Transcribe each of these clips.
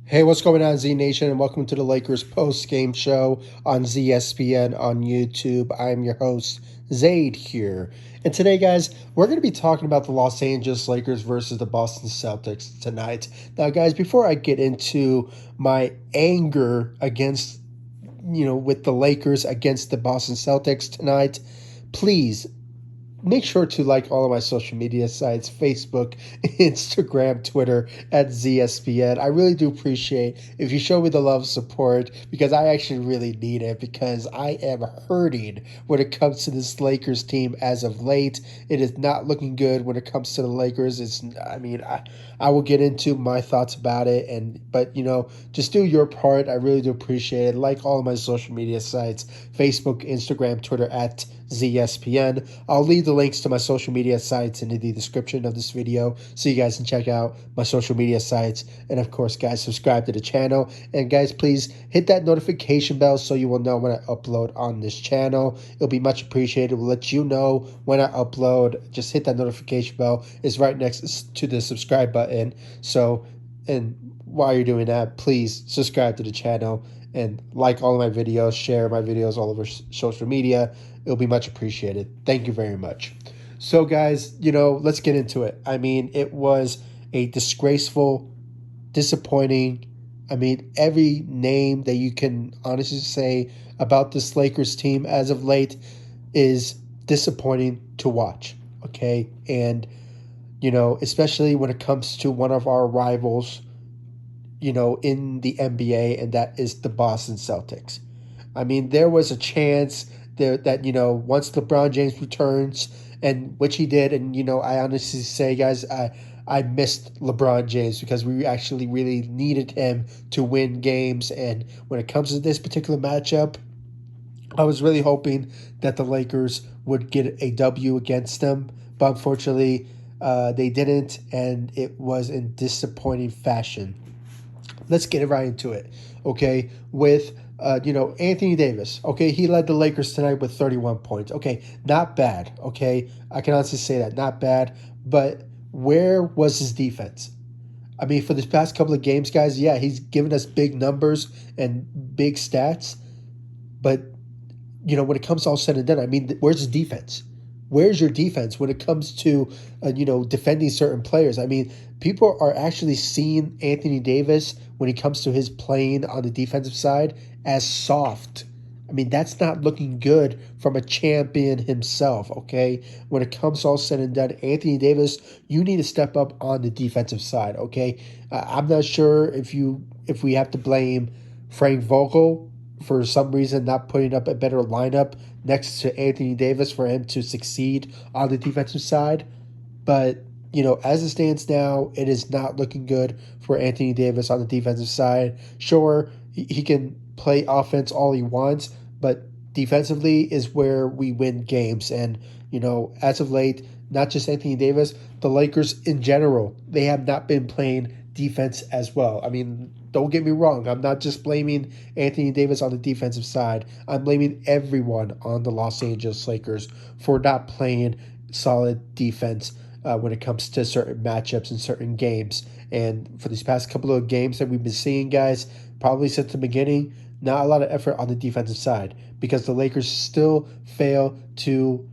Hey, what's going on, Z Nation, and welcome to the Lakers post-game show on ZSPN on YouTube. I'm your host, Zaid here. And today, guys, we're going to be talking about the Los Angeles Lakers versus the Boston Celtics tonight. Now, guys, before I get into my anger against, with the Lakers against the Boston Celtics tonight, please make sure to like all of my social media sites: Facebook, Instagram, Twitter at ZSPN. I really do appreciate if you show me the love and support, because I actually really need it, because I am hurting when it comes to this Lakers team as of late. It is not looking good when it comes to the Lakers. I will get into my thoughts about it, but just do your part. I really do appreciate it. Like all of my social media sites: Facebook, Instagram, Twitter at ZSPN. I'll leave the links to my social media sites in the description of this video so you guys can check out my social media sites. And of course, guys, subscribe to the channel. And guys, please hit that notification bell so you will know when I upload on this channel. It'll be much appreciated. We'll let you know when I upload. Just hit that notification bell. It's right next to the subscribe button. And while you're doing that, please subscribe to the channel and like all of my videos, share my videos all over social media. It'll be much appreciated. Thank you very much. So, guys, let's get into it. It was a disgraceful, disappointing, every name that you can honestly say about this Lakers team as of late is disappointing to watch, okay? And, especially when it comes to one of our rivals, in the NBA, and that is the Boston Celtics. There was a chance that once LeBron James returns, and which he did, and I honestly say, guys, I missed LeBron James because we actually really needed him to win games. And when it comes to this particular matchup, I was really hoping that the Lakers would get a W against them, but unfortunately, they didn't, and it was in disappointing fashion. Let's get right into it, okay? With Anthony Davis. Okay, he led the Lakers tonight with 31 points. Okay, not bad. Okay, I can honestly say that, not bad. But where was his defense? For this past couple of games, guys, yeah, he's given us big numbers and big stats. But when it comes to all said and done, where's his defense? Where's your defense when it comes to, defending certain players? People are actually seeing Anthony Davis, when he comes to his playing on the defensive side, as soft. That's not looking good from a champion himself, okay? When it comes to all said and done, Anthony Davis, you need to step up on the defensive side, okay? I'm not sure if we have to blame Frank Vogel for some reason not putting up a better lineup next to Anthony Davis for him to succeed on the defensive side. But, as it stands now, it is not looking good for Anthony Davis on the defensive side. Sure, he can play offense all he wants, but defensively is where we win games. And, as of late, not just Anthony Davis, the Lakers in general, they have not been playing defense as well. Don't get me wrong. I'm not just blaming Anthony Davis on the defensive side. I'm blaming everyone on the Los Angeles Lakers for not playing solid defense when it comes to certain matchups and certain games. And for these past couple of games that we've been seeing, guys, probably since the beginning, not a lot of effort on the defensive side, because the Lakers still fail to,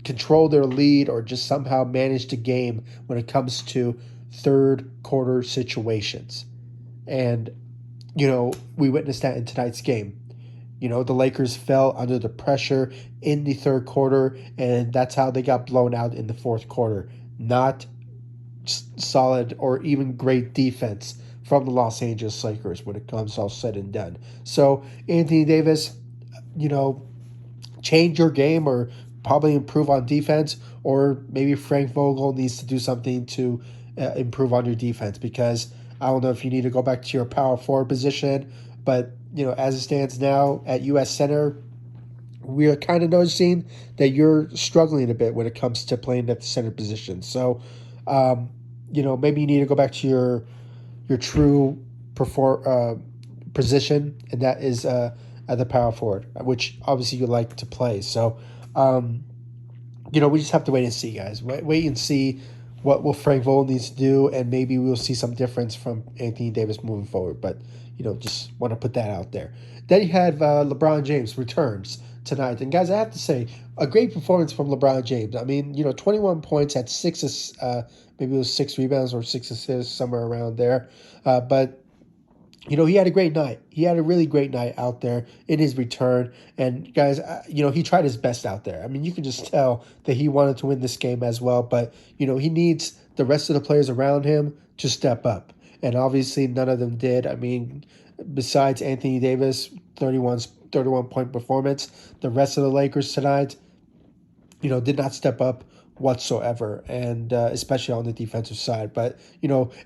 control their lead or just somehow manage the game when it comes to third quarter situations. And, we witnessed that in tonight's game. The Lakers fell under the pressure in the third quarter, and that's how they got blown out in the fourth quarter. Not solid or even great defense from the Los Angeles Lakers when it comes all said and done. So, Anthony Davis, change your game or probably improve on defense, or maybe Frank Vogel needs to do something to improve on your defense, because I don't know if you need to go back to your power forward position, but as it stands now at U.S. Center, we are kind of noticing that you're struggling a bit when it comes to playing at the center position. So, maybe you need to go back to your true position, and that is at the power forward, which obviously you like to play. So, we just have to wait and see, guys. Wait and see what will Frank Vogel needs to do, and maybe we'll see some difference from Anthony Davis moving forward. But just want to put that out there. Then you had LeBron James returns tonight, and guys, I have to say a great performance from LeBron James. I mean, 21 points, had maybe it was 6 rebounds or 6 assists, somewhere around there. But he had a great night. He had a really great night out there in his return. And guys, he tried his best out there. I mean, you can just tell that he wanted to win this game as well. But, he needs the rest of the players around him to step up. And obviously, none of them did. I mean, besides Anthony Davis, 31 point performance, the rest of the Lakers tonight, did not step up whatsoever, and especially on the defensive side. But,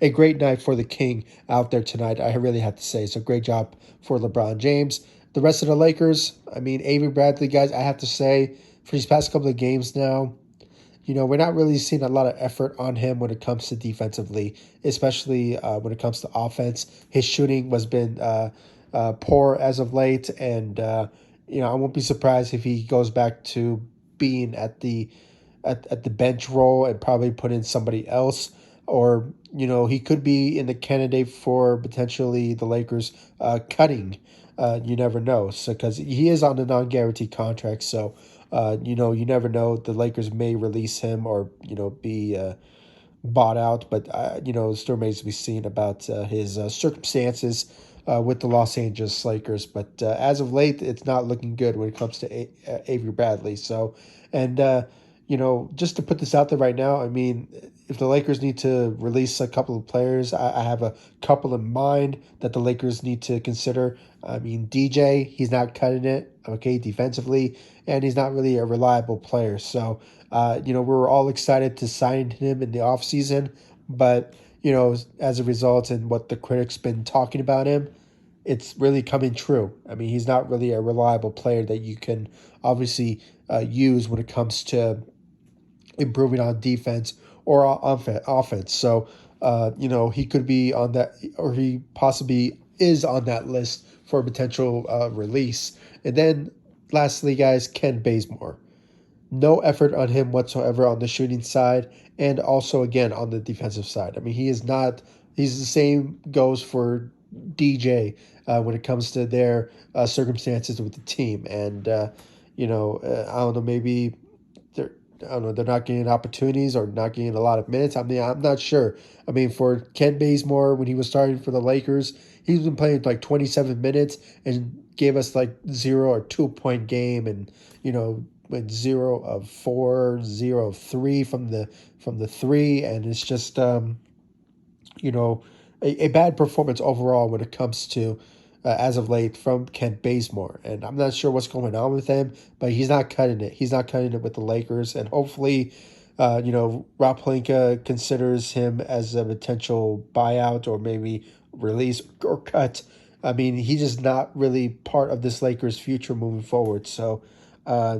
a great night for the King out there tonight, I really have to say. So, great job for LeBron James. The rest of the Lakers, I mean, Avery Bradley, guys, I have to say, for these past couple of games now, we're not really seeing a lot of effort on him when it comes to defensively, especially when it comes to offense. His shooting has been poor as of late, and I won't be surprised if he goes back to being at the bench role and probably put in somebody else, or he could be in the candidate for potentially the Lakers cutting. You never know, so because he is on a non-guaranteed contract, so you never know. The Lakers may release him or be bought out, but it still remains to be seen about his circumstances with the Los Angeles Lakers. But as of late, it's not looking good when it comes to Avery Bradley. So, and just to put this out there right now, I mean, if the Lakers need to release a couple of players, I have a couple in mind that the Lakers need to consider. I mean, DJ, he's not cutting it, okay, defensively, and he's not really a reliable player. So, we were all excited to sign him in the offseason, but, as a result and what the critics been talking about him, it's really coming true. I mean, he's not really a reliable player that you can obviously use when it comes to improving on defense or offense. So, he could be on that, or he possibly is on that list for a potential release. And then, lastly, guys, Ken Bazemore. No effort on him whatsoever on the shooting side, and also again on the defensive side. I mean, he is not. He's the same goes for DJ when it comes to their circumstances with the team, and I don't know, maybe they're I don't know, they're not getting opportunities or not getting a lot of minutes. I mean, I'm not sure. I mean, for Ken Bazemore, when he was starting for the Lakers, he's been playing like 27 minutes and gave us like 0 or 2 point game, and went 0 of 4, 0 of 3 from the three, and it's just you know, a bad performance overall when it comes to as of late from Kent Bazemore. And I'm not sure what's going on with him, but he's not cutting it. He's not cutting it with the Lakers. And hopefully, Rob Pelinka considers him as a potential buyout or maybe release or cut. I mean, he's just not really part of this Lakers future moving forward. So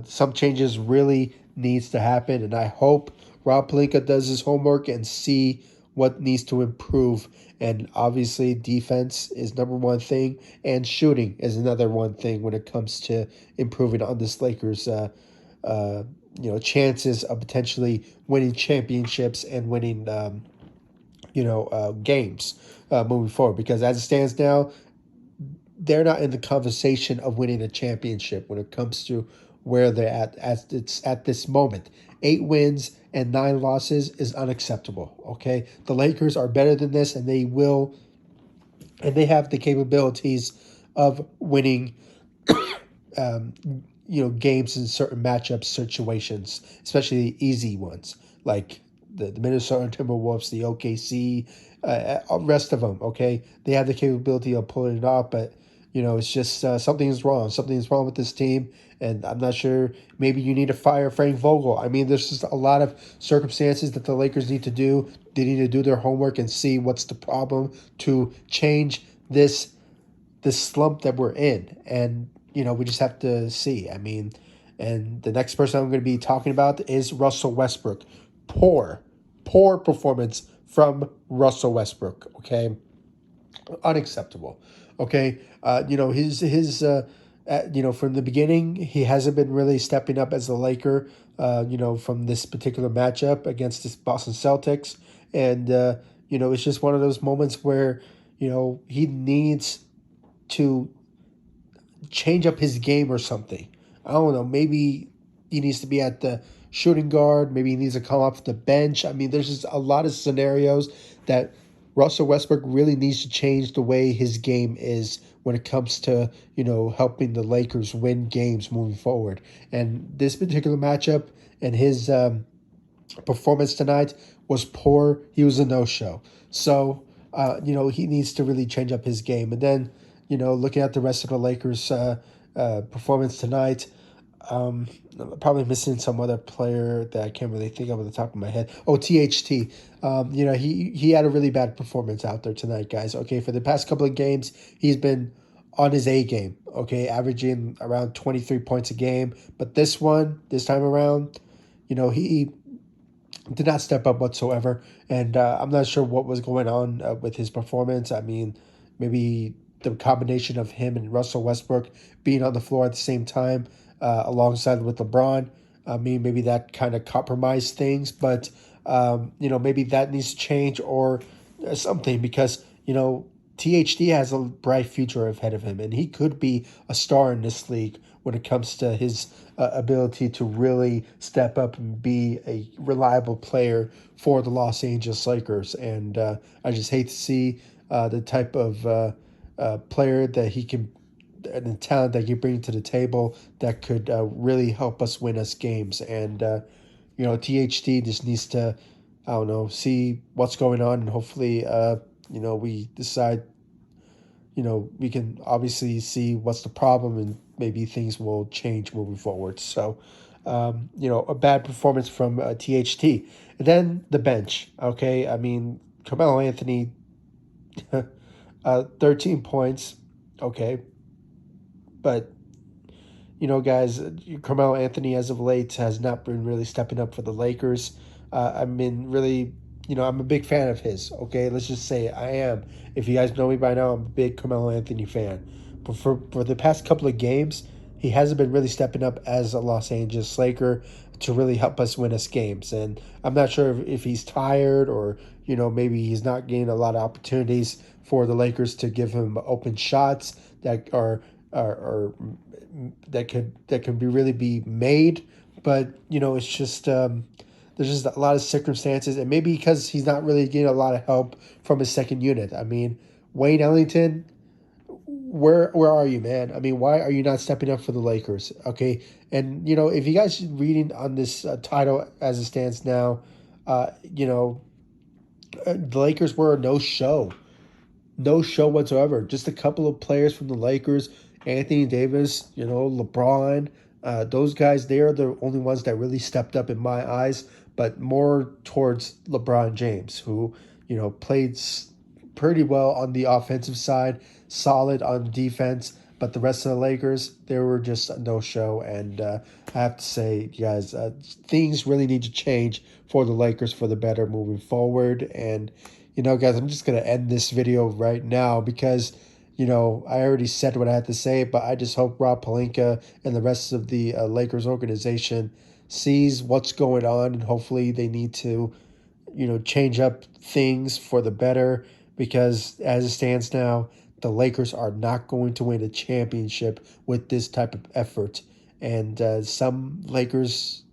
some changes really needs to happen. And I hope Rob Pelinka does his homework and see what needs to improve. And obviously, defense is number one thing, and shooting is another one thing when it comes to improving on this Lakers, chances of potentially winning championships and winning, games moving forward. Because as it stands now, they're not in the conversation of winning a championship when it comes to where they're at at this moment. 8 wins and 9 losses is unacceptable. Okay, the Lakers are better than this, and they have the capabilities of winning games in certain matchup situations, especially the easy ones like the Minnesota Timberwolves, the OKC, rest of them. Okay, they have the capability of pulling it off, but it's just something's wrong. Something's wrong with this team, and I'm not sure. Maybe you need to fire Frank Vogel. I mean, there's just a lot of circumstances that the Lakers need to do. They need to do their homework and see what's the problem to change this slump that we're in. And, we just have to see. I mean, and the next person I'm going to be talking about is Russell Westbrook. Poor performance from Russell Westbrook, okay? Unacceptable, okay? His from the beginning, he hasn't been really stepping up as a Laker. from this particular matchup against this Boston Celtics. And, it's just one of those moments where, he needs to change up his game or something. I don't know. Maybe he needs to be at the shooting guard. Maybe he needs to come off the bench. I mean, there's just a lot of scenarios that Russell Westbrook really needs to change the way his game is when it comes to, helping the Lakers win games moving forward. And this particular matchup and his performance tonight was poor. He was a no-show. So, he needs to really change up his game. And then, looking at the rest of the Lakers' performance tonight, um, probably missing some other player that I can't really think of at the top of my head. Oh, THT. He had a really bad performance out there tonight, guys. Okay, for the past couple of games, he's been on his A game. Okay, averaging around 23 points a game. But this time around, he did not step up whatsoever. And I'm not sure what was going on with his performance. I mean, maybe the combination of him and Russell Westbrook being on the floor at the same time, alongside with LeBron. I mean, maybe that kind of compromised things, but maybe that needs to change or something because THD has a bright future ahead of him, and he could be a star in this league when it comes to his ability to really step up and be a reliable player for the Los Angeles Lakers. And I just hate to see the type of player that he can and the talent that you bring to the table that could really help us win us games. And THD just needs to, I don't know, see what's going on, and hopefully, we decide, we can obviously see what's the problem, and maybe things will change moving forward. So, a bad performance from THT. And then the bench. Okay, I mean, Carmelo Anthony, 13 points. Okay, but guys, Carmelo Anthony as of late has not been really stepping up for the Lakers. I mean, really, I'm a big fan of his. Okay, let's just say I am. If you guys know me by now, I'm a big Carmelo Anthony fan. But for the past couple of games, he hasn't been really stepping up as a Los Angeles Laker to really help us win us games. And I'm not sure if he's tired or maybe he's not getting a lot of opportunities for the Lakers to give him open shots that are that can be really be made. But it's just there's just a lot of circumstances, and maybe because he's not really getting a lot of help from his second unit. I mean, Wayne Ellington, where are you, man? I mean, why are you not stepping up for the Lakers? Okay, and if you guys reading on this title as it stands now, the Lakers were a no show. No show whatsoever. Just a couple of players from the Lakers, Anthony Davis, LeBron. Those guys, they are the only ones that really stepped up in my eyes, but more towards LeBron James, who, played pretty well on the offensive side, solid on defense. But the rest of the Lakers, they were just a no show. And I have to say, guys, things really need to change for the Lakers for the better moving forward. And, guys, I'm just going to end this video right now because, I already said what I had to say, but I just hope Rob Pelinka and the rest of the Lakers organization sees what's going on, and hopefully they need to, change up things for the better because as it stands now, the Lakers are not going to win a championship with this type of effort. And some Lakers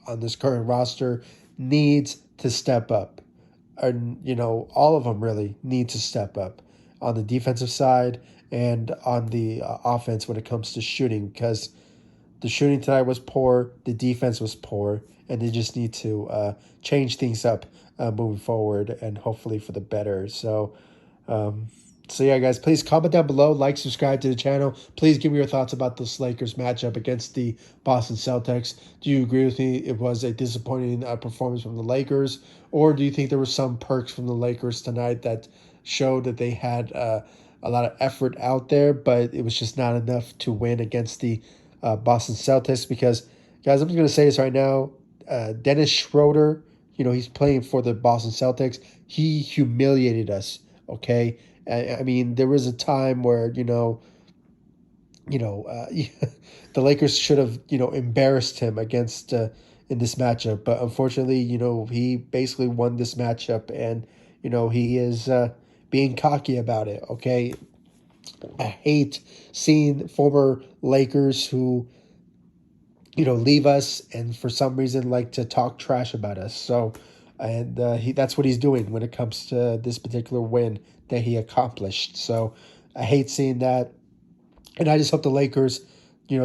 on this current roster needs to step up. And, all of them really need to step up on the defensive side and on the offense when it comes to shooting because the shooting tonight was poor, the defense was poor, and they just need to change things up moving forward and hopefully for the better. Um, yeah, guys, please comment down below, like, subscribe to the channel. Please give me your thoughts about this Lakers matchup against the Boston Celtics. Do you agree with me it was a disappointing performance from the Lakers, or do you think there were some perks from the Lakers tonight that showed that they had a lot of effort out there, but it was just not enough to win against the Boston Celtics? Because, guys, I'm just going to say this right now. Dennis Schroeder, he's playing for the Boston Celtics. He humiliated us, okay? I mean, there was a time where, the Lakers should have, embarrassed him against, in this matchup. But unfortunately, he basically won this matchup, and he is being cocky about it. Okay, I hate seeing former Lakers who leave us and for some reason like to talk trash about us. So, and that's what he's doing when it comes to this particular win that he accomplished. So, I hate seeing that, and I just hope the Lakers,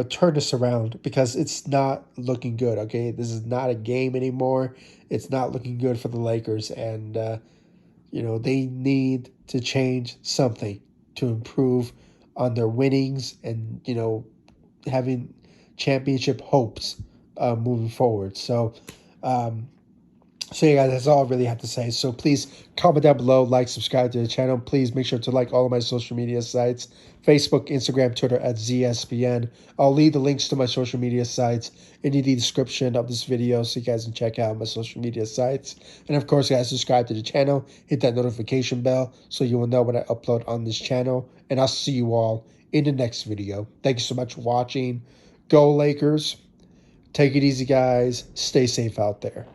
turn this around because it's not looking good. Okay, this is not a game anymore. It's not looking good for the Lakers, and they need to change something to improve on their winnings and having championship hopes moving forward. Um, so yeah, guys, that's all I really have to say. So please comment down below, like, subscribe to the channel. Please make sure to like all of my social media sites: Facebook, Instagram, Twitter at ZSPN. I'll leave the links to my social media sites in the description of this video so you guys can check out my social media sites. And of course, guys, subscribe to the channel, hit that notification bell so you will know when I upload on this channel. And I'll see you all in the next video. Thank you so much for watching. Go Lakers. Take it easy, guys. Stay safe out there.